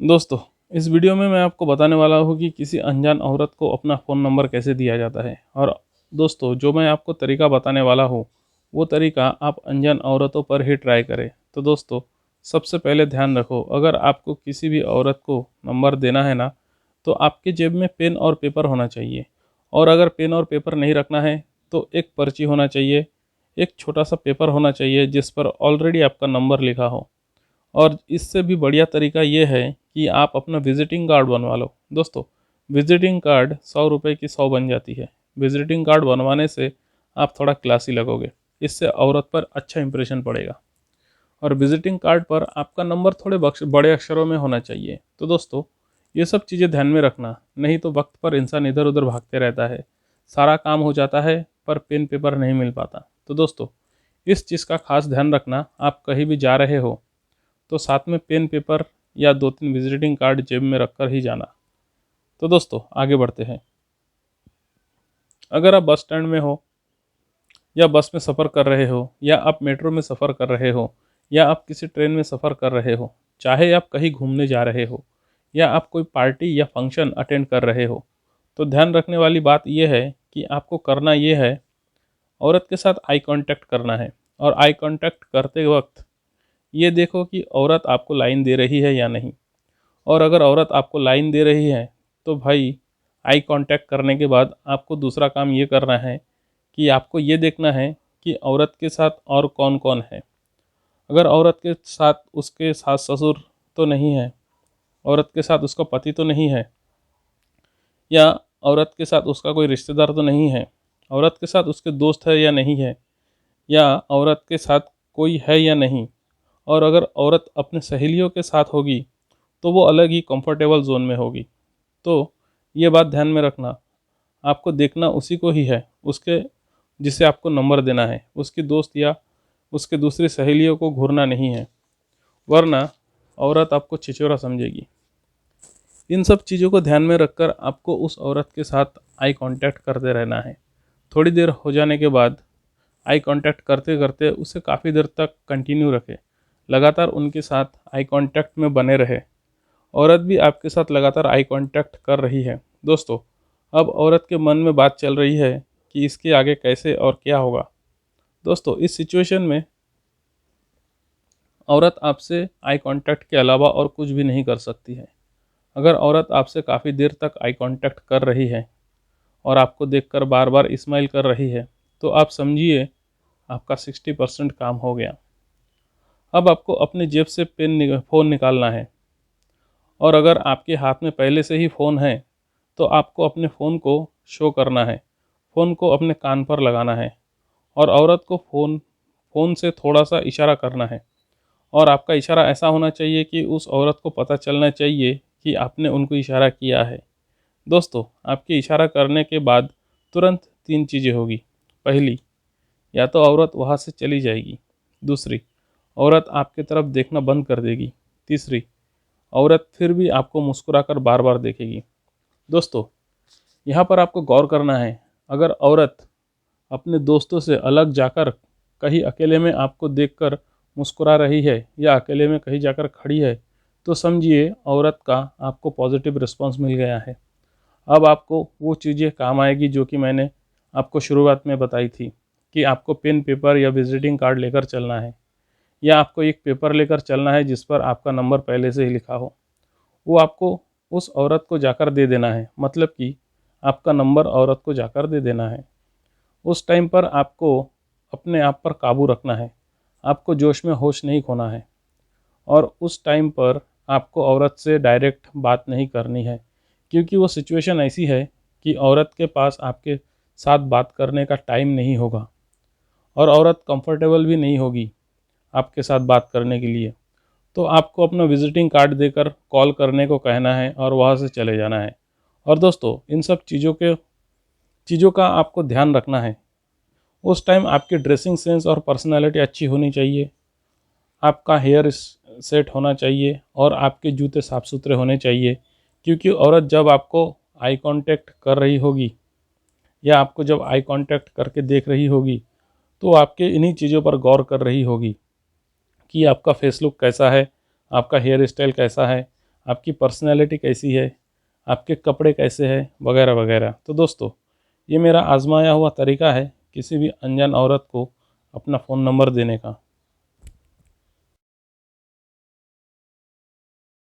दोस्तों, इस वीडियो में मैं आपको बताने वाला हूँ कि किसी अनजान औरत को अपना फ़ोन नंबर कैसे दिया जाता है। और दोस्तों, जो मैं आपको तरीका बताने वाला हूँ, वो तरीका आप अनजान औरतों पर ही ट्राई करें। तो दोस्तों, सबसे पहले ध्यान रखो, अगर आपको किसी भी औरत को नंबर देना है ना, तो आपके जेब में पेन और पेपर होना चाहिए। और अगर पेन और पेपर नहीं रखना है, तो एक पर्ची होना चाहिए, एक छोटा सा पेपर होना चाहिए जिस पर ऑलरेडी आपका नंबर लिखा हो। और इससे भी बढ़िया तरीका ये है कि आप अपना विजिटिंग कार्ड बनवा लो। दोस्तों, विजिटिंग कार्ड 100 रुपये की 100 बन जाती है। विजिटिंग कार्ड बनवाने से आप थोड़ा क्लासी लगोगे, इससे औरत पर अच्छा इंप्रेशन पड़ेगा। और विजिटिंग कार्ड पर आपका नंबर थोड़े बड़े अक्षरों में होना चाहिए। तो दोस्तों, ये सब चीज़ें ध्यान में रखना, नहीं तो वक्त पर इंसान इधर उधर भागते रहता है, सारा काम हो जाता है पर पेन पेपर नहीं मिल पाता। तो दोस्तों, इस चीज़ का खास ध्यान रखना, आप कहीं भी जा रहे हो तो साथ में पेन पेपर या 2-3 विजिटिंग कार्ड जेब में रखकर ही जाना। तो दोस्तों, आगे बढ़ते हैं। अगर आप बस स्टैंड में हो, या बस में सफ़र कर रहे हो, या आप मेट्रो में सफ़र कर रहे हो, या आप किसी ट्रेन में सफ़र कर रहे हो, चाहे आप कहीं घूमने जा रहे हो, या आप कोई पार्टी या फंक्शन अटेंड कर रहे हो, तो ध्यान रखने वाली बात यह है कि आपको करना ये है, औरत के साथ आई कांटेक्ट करना है। और आई कांटेक्ट करते वक्त ये देखो कि औरत आपको लाइन दे रही है या नहीं। और अगर औरत आपको लाइन दे रही है, तो भाई, आई कांटेक्ट करने के बाद आपको दूसरा काम ये करना है कि आपको ये देखना है कि औरत के साथ और कौन कौन है। अगर औरत के साथ उसके सास ससुर तो नहीं है, औरत के साथ उसका पति तो नहीं है, या औरत के साथ उसका कोई रिश्तेदार तो नहीं है, औरत के साथ उसके दोस्त है या नहीं है, या औरत के साथ कोई है या नहीं, और अगर औरत अपने सहेलियों के साथ होगी, तो वो अलग ही कंफर्टेबल जोन में होगी। तो ये बात ध्यान में रखना, आपको देखना उसी को ही है, उसके जिसे आपको नंबर देना है, उसकी दोस्त या उसके दूसरी सहेलियों को घूरना नहीं है, वरना औरत आपको छिछोरा समझेगी। इन सब चीज़ों को ध्यान में रखकर आपको उस औरत के साथ आई कांटेक्ट करते रहना है। थोड़ी देर हो जाने के बाद आई कांटेक्ट करते करते उसे काफ़ी देर तक कंटिन्यू रखें, लगातार उनके साथ आई कांटेक्ट में बने रहे। औरत भी आपके साथ लगातार आई कांटेक्ट कर रही है। दोस्तों, अब औरत के मन में बात चल रही है कि इसके आगे कैसे और क्या होगा। दोस्तों, इस सिचुएशन में औरत आपसे आई कांटेक्ट के अलावा और कुछ भी नहीं कर सकती है। अगर औरत आपसे काफ़ी देर तक आई कांटेक्ट कर रही है और आपको देखकर बार बार इस्माइल कर रही है, तो आप समझिए आपका 60% काम हो गया। अब आपको अपने जेब से फ़ोन निकालना है। और अगर आपके हाथ में पहले से ही फ़ोन है, तो आपको अपने फ़ोन को शो करना है, फ़ोन को अपने कान पर लगाना है, और औरत को फ़ोन से थोड़ा सा इशारा करना है। और आपका इशारा ऐसा होना चाहिए कि उस औरत को पता चलना चाहिए कि आपने उनको इशारा किया है। दोस्तों, आपके इशारा करने के बाद तुरंत 3 चीज़ें होगी। पहली, या तो औरत वहाँ से चली जाएगी। दूसरी, औरत आपकी तरफ देखना बंद कर देगी। तीसरी, औरत फिर भी आपको मुस्कुराकर बार बार देखेगी। दोस्तों, यहाँ पर आपको गौर करना है, अगर औरत अपने दोस्तों से अलग जाकर कहीं अकेले में आपको देखकर मुस्कुरा रही है, या अकेले में कहीं जाकर खड़ी है, तो समझिए औरत का आपको पॉजिटिव रिस्पांस मिल गया है। अब आपको वो चीज़ें काम आएगी जो कि मैंने आपको शुरुआत में बताई थी, कि आपको पेन पेपर या विजिटिंग कार्ड लेकर चलना है, या आपको एक पेपर लेकर चलना है जिस पर आपका नंबर पहले से ही लिखा हो। वो आपको उस औरत को जाकर दे देना है, मतलब कि आपका नंबर औरत को जाकर दे देना है। उस टाइम पर आपको अपने आप पर काबू रखना है, आपको जोश में होश नहीं खोना है। और उस टाइम पर आपको औरत से डायरेक्ट बात नहीं करनी है, क्योंकि वो सिचुएशन ऐसी है कि औरत के पास आपके साथ बात करने का टाइम नहीं होगा, और औरत कंफर्टेबल भी नहीं होगी आपके साथ बात करने के लिए। तो आपको अपना विजिटिंग कार्ड देकर कॉल करने को कहना है और वहाँ से चले जाना है। और दोस्तों, इन सब चीज़ों का आपको ध्यान रखना है। उस टाइम आपकी ड्रेसिंग सेंस और पर्सनालिटी अच्छी होनी चाहिए, आपका हेयर सेट होना चाहिए, और आपके जूते साफ़ सुथरे होने चाहिए। क्योंकि औरत जब आपको आई कांटेक्ट कर रही होगी, या आपको जब आई कांटेक्ट करके देख रही होगी, तो आपके इन्हीं चीज़ों पर गौर कर रही होगी कि आपका फेस लुक कैसा है, आपका हेयर स्टाइल कैसा है, आपकी पर्सनैलिटी कैसी है, आपके कपड़े कैसे हैं, वगैरह वगैरह। तो दोस्तों, ये मेरा आज़माया हुआ तरीका है किसी भी अनजान औरत को अपना फ़ोन नंबर देने का।